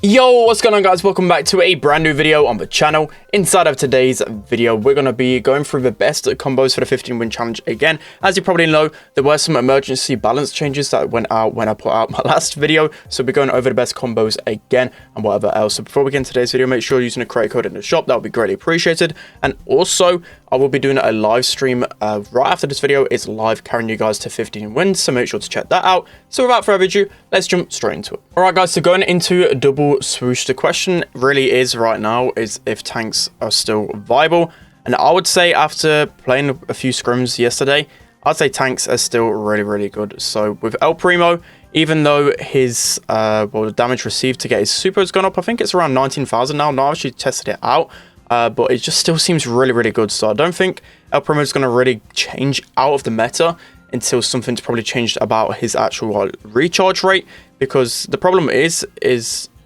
Yo, what's going on guys? Welcome back to a brand new video on the channel. Inside of today's video, we're going to be going through the best combos for the 15-win challenge again. As you probably know, there were some emergency balance changes that went out when I put out my last video. So we're going over the best combos again and whatever else. So before we get into today's video, make sure you're using a creator code in the shop. That would be greatly appreciated. And also, I will be doing a live stream right after this video. It's live carrying you guys to 15 wins, so make sure to check that out. So without further ado, let's jump straight into it. All right, guys, so going into double swoosh, the question really is right now is if tanks are still viable. And I would say after playing a few scrims yesterday, I'd say tanks are still really good. So with El Primo, even though his the damage received to get his super has gone up, I think it's around 19,000 now. Now I've actually tested it out. But it just still seems really good. So I don't think El Primo is going to really change out of the meta until something's probably changed about his actual recharge rate. Because the problem is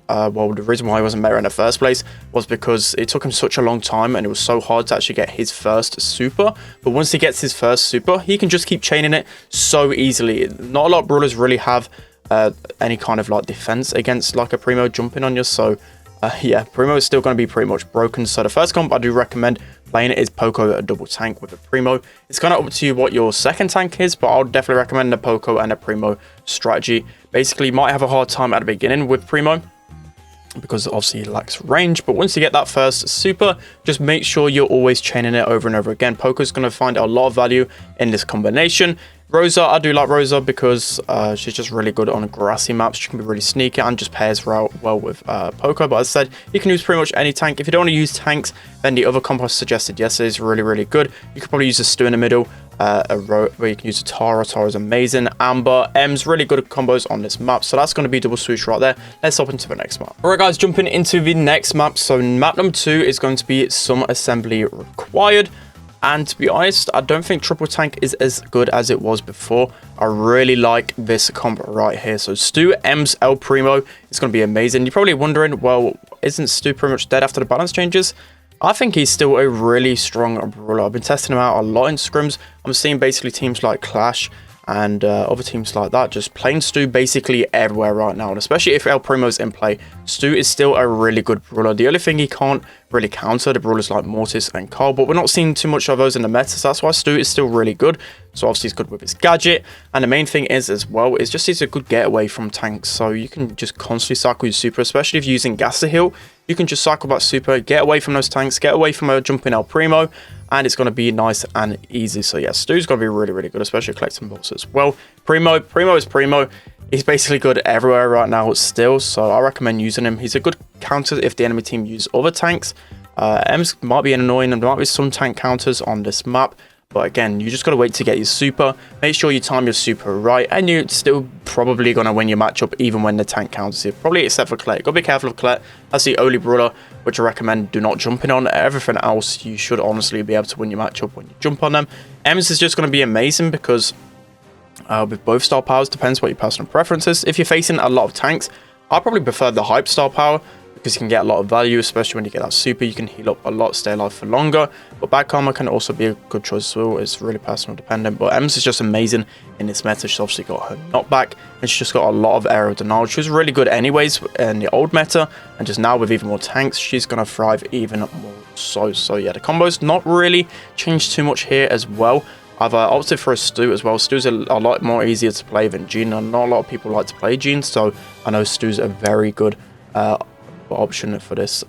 well, the reason why he wasn't better in the first place was because it took him such a long time and it was so hard to actually get his first super. But once he gets his first super, he can just keep chaining it so easily. Not a lot of brawlers really have any kind of like defense against like a Primo jumping on you. So yeah, Primo is still going to be pretty much broken. So the first comp I do recommend playing it is Poco a double tank with a Primo. It's kind of up to you what your second tank is, but I'll definitely recommend the Poco and a Primo strategy. Basically, you might have a hard time at the beginning with Primo because obviously he lacks range, but once you get that first super, just make sure you're always chaining it over and over again. Poco's going to find a lot of value in this combination. Rosa, I do like Rosa because she's just really good on grassy maps. She can be really sneaky and just pairs well with Poco. But as I said, you can use pretty much any tank. If you don't want to use tanks, then the other comp I suggested yesterday is really good. You could probably use a Stu in the middle, where you can use a Tara. Tara is amazing. Amber, M's, really good combos on this map. So that's going to be double swoosh right there. Let's hop into the next map. All right, guys, jumping into the next map. So Mapnum II is going to be some assembly required. And to be honest, I don't think triple tank is as good as it was before. I really like this comp right here. So Stu, M's, El Primo is going to be amazing. You're probably wondering, well, isn't Stu pretty much dead after the balance changes? I think he's still a really strong brawler. I've been testing him out a lot in scrims. I'm seeing basically teams like Clash and other teams like that just playing Stu basically everywhere right now. And especially if El Primo's in play, Stu is still a really good brawler. The only thing he can't really counter the brawlers like Mortis and Carl, but we're not seeing too much of those in the meta, so that's why Stu is still really good. So obviously he's good with his gadget, and the main thing is as well is just he's a good getaway from tanks. So you can just constantly cycle your super, especially if you're using gas to heal. You can just cycle that super, get away from those tanks, get away from a jumping El Primo, and it's going to be nice and easy. So yeah, Stu's going to be really good, especially collecting bolts as well. Primo is Primo. He's basically good everywhere right now still, so I recommend using him. He's a good counter if the enemy team use other tanks. M's might be annoying, and there might be some tank counters on this map. But again, you just got to wait to get your super. Make sure you time your super right, and you're still probably going to win your matchup even when the tank counters you. Probably except for Colette. Got to be careful of Colette. That's the only brawler which I recommend do not jumping on. Everything else, you should honestly be able to win your matchup when you jump on them. M's is just going to be amazing because with both star powers, depends what your personal preference is. If you're facing a lot of tanks, I probably prefer the hype star power because you can get a lot of value, especially when you get that super. You can heal up a lot, stay alive for longer. But back armor can also be a good choice as well. It's really personal dependent. But Ems is just amazing in this meta. She's obviously got her knockback, and she's just got a lot of aerial denial. She was really good anyways in the old meta, and just now with even more tanks, she's gonna thrive even more so yeah, the combos not really changed too much here as well. I've opted for a Stu as well. Stu's a lot more easier to play than Jean, and not a lot of people like to play Jean, so I know Stu's a very good option for this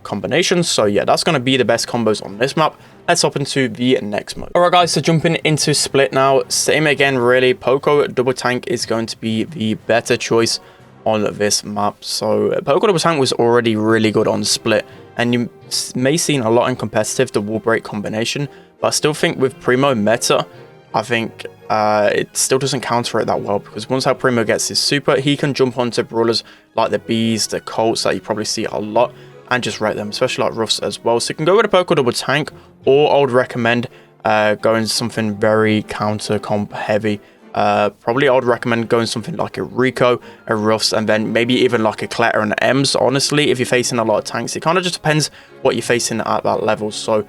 combination. So yeah, that's going to be the best combos on this map. Let's hop into the next mode. Alright guys, so jumping into split now. Same again really. Poco double tank is going to be the better choice on this map. So Poco double tank was already really good on split, and you may see a lot in competitive the wall break combination, but I still think with Primo meta, I think it still doesn't counter it that well, because once El Primo gets his super, he can jump onto brawlers like the Bees, the Colts that you probably see a lot, and just wreck them, especially like Ruffs as well. So you can go with a Poco double tank, or I would recommend going something very counter comp heavy. Probably I would recommend going something like a Rico, a Ruffs, and then maybe even like a Colette and Ems. Honestly, if you're facing a lot of tanks, it kind of just depends what you're facing at that level. So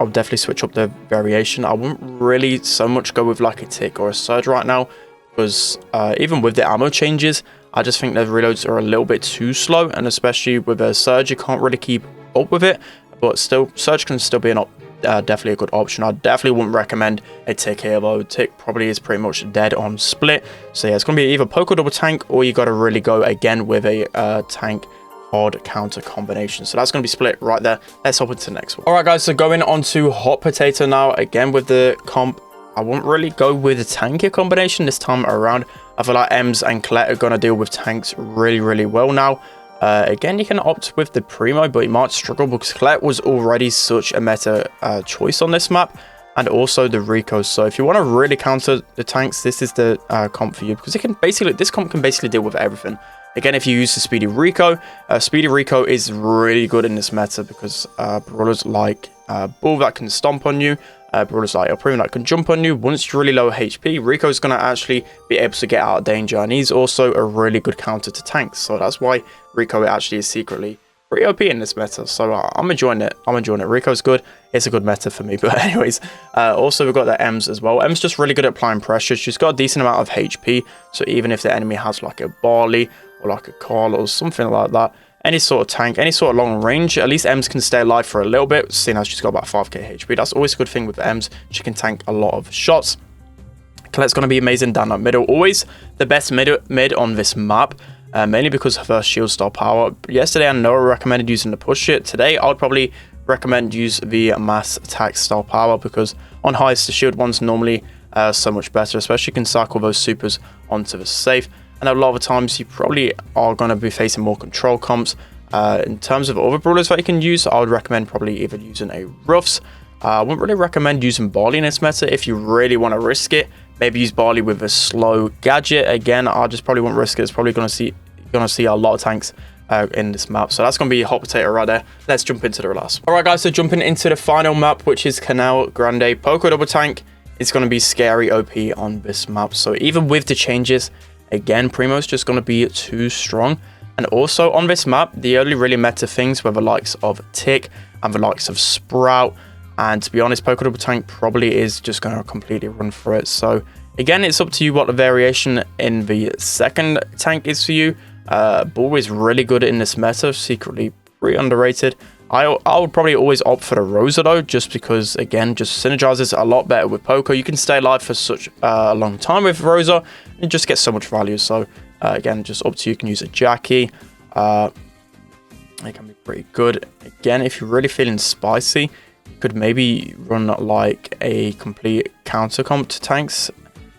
I'll definitely switch up the variation. I wouldn't really so much go with like a Tick or a Surge right now, because even with the ammo changes, I just think the reloads are a little bit too slow, and especially with a Surge, you can't really keep up with it. But still, Surge can still be definitely a good option. I definitely wouldn't recommend a Tick here, though. Tick probably is pretty much dead on split. So yeah, it's going to be either Poke or double tank, or you got to really go again with a tank hard counter combination. So that's going to be split right there. Let's hop into the next one. All right, guys, so going on to hot potato now. Again, with the comp, I won't really go with a tanky combination this time around. I feel like Ems and Colette are going to deal with tanks really well now. Again, you can opt with the Primo, but you might struggle because Colette was already such a meta choice on this map, and also the Rico. So if you want to really counter the tanks, this is the comp for you, because it can basically, this comp can basically deal with everything. Again, if you use the Speedy Rico is really good in this meta, because brawlers like Bull that can stomp on you, brawlers like El Primo that can jump on you. Once you're really low HP, Rico's going to actually be able to get out of danger, and he's also a really good counter to tanks. So that's why Rico actually is secretly pretty OP in this meta. So I'm enjoying it. Rico's good. It's a good meta for me. But anyways, also we've got the Ems as well. Ems just really good at applying pressure. She's got a decent amount of HP. So even if the enemy has like a Barley or like a Carl or something like that, any sort of tank, any sort of long range, at least Ems can stay alive for a little bit, seeing as she's got about 5k HP. That's always a good thing with Ems. She can tank a lot of shots. Colette's going to be amazing down that middle. Always the best mid on this map, mainly because of her shield star power. Yesterday, I know I recommended using the push it. Today, I would probably recommend use the mass attack star power, because on highest, the shield one's normally so much better, especially you can cycle those supers onto the safe. And a lot of times you probably are going to be facing more control comps. In terms of other brawlers that you can use, I would recommend probably either using a Ruffs. I wouldn't really recommend using Barley in this meta. If you really want to risk it, maybe use Barley with a slow gadget. Again, I just probably won't risk it. It's probably going to see a lot of tanks in this map. So that's going to be a hot potato right there. Let's jump into the last. All right, guys, so jumping into the final map, which is Canal Grande. Poke double tank is going to be scary OP on this map. So even with the changes, again, Primo's just going to be too strong. And also on this map, the only really meta things were the likes of Tick and the likes of Sprout. And to be honest, Poke double tank probably is just going to completely run for it. So again, it's up to you what the variation in the second tank is for you. Bull is really good in this meta, secretly pretty underrated. I would probably always opt for the Rosa though, just because, again, just synergizes a lot better with Poco. You can stay alive for such a long time with Rosa and just get so much value. So again, just up to you. You can use a Jackie. It can be pretty good. Again, if you're really feeling spicy, you could maybe run like a complete counter comp to tanks.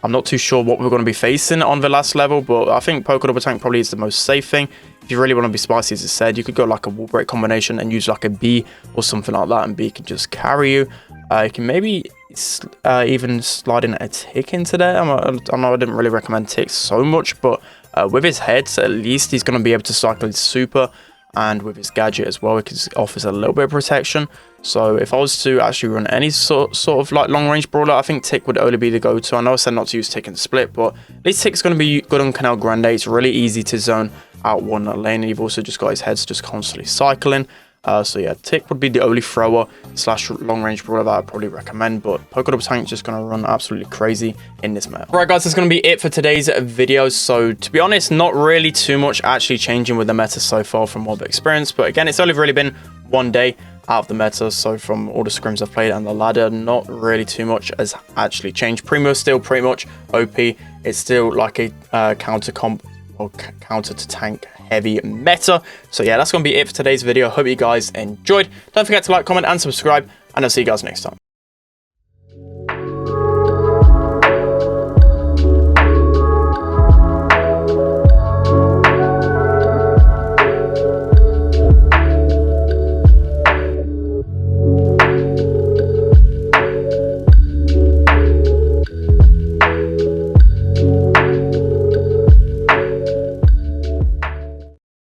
I'm not too sure what we're going to be facing on the last level, but I think Poke double tank probably is the most safe thing. If you really want to be spicy, as I said, you could go like a wall break combination and use like a B or something like that, and B can just carry you. You can maybe even slide in a Tick into there. I know I didn't really recommend Tick so much, but with his heads, at least he's going to be able to cycle his super, and with his gadget as well, it offers a little bit of protection. So if I was to actually run any sort of like long range brawler, I think Tick would only be the go-to. I know I said not to use Tick in the split, but at least Tick's going to be good on Canal Grande. It's really easy to zone out one lane, and you've also just got his heads just constantly cycling. So yeah, Tick would be the only thrower slash long range brawler that I'd probably recommend, but Poke double tank is just going to run absolutely crazy in this map. Right, guys, that's going to be it for today's video. So to be honest, not really too much actually changing with the meta so far from what I've experienced, but again, it's only really been one day out of the meta, so from all the scrims I've played and the ladder, not really too much has actually changed. Primo is still pretty much OP. It's still like a counter comp or counter to tank heavy meta. So yeah, that's going to be it for today's video. Hope you guys enjoyed. Don't forget to like, comment and subscribe, and I'll see you guys next time.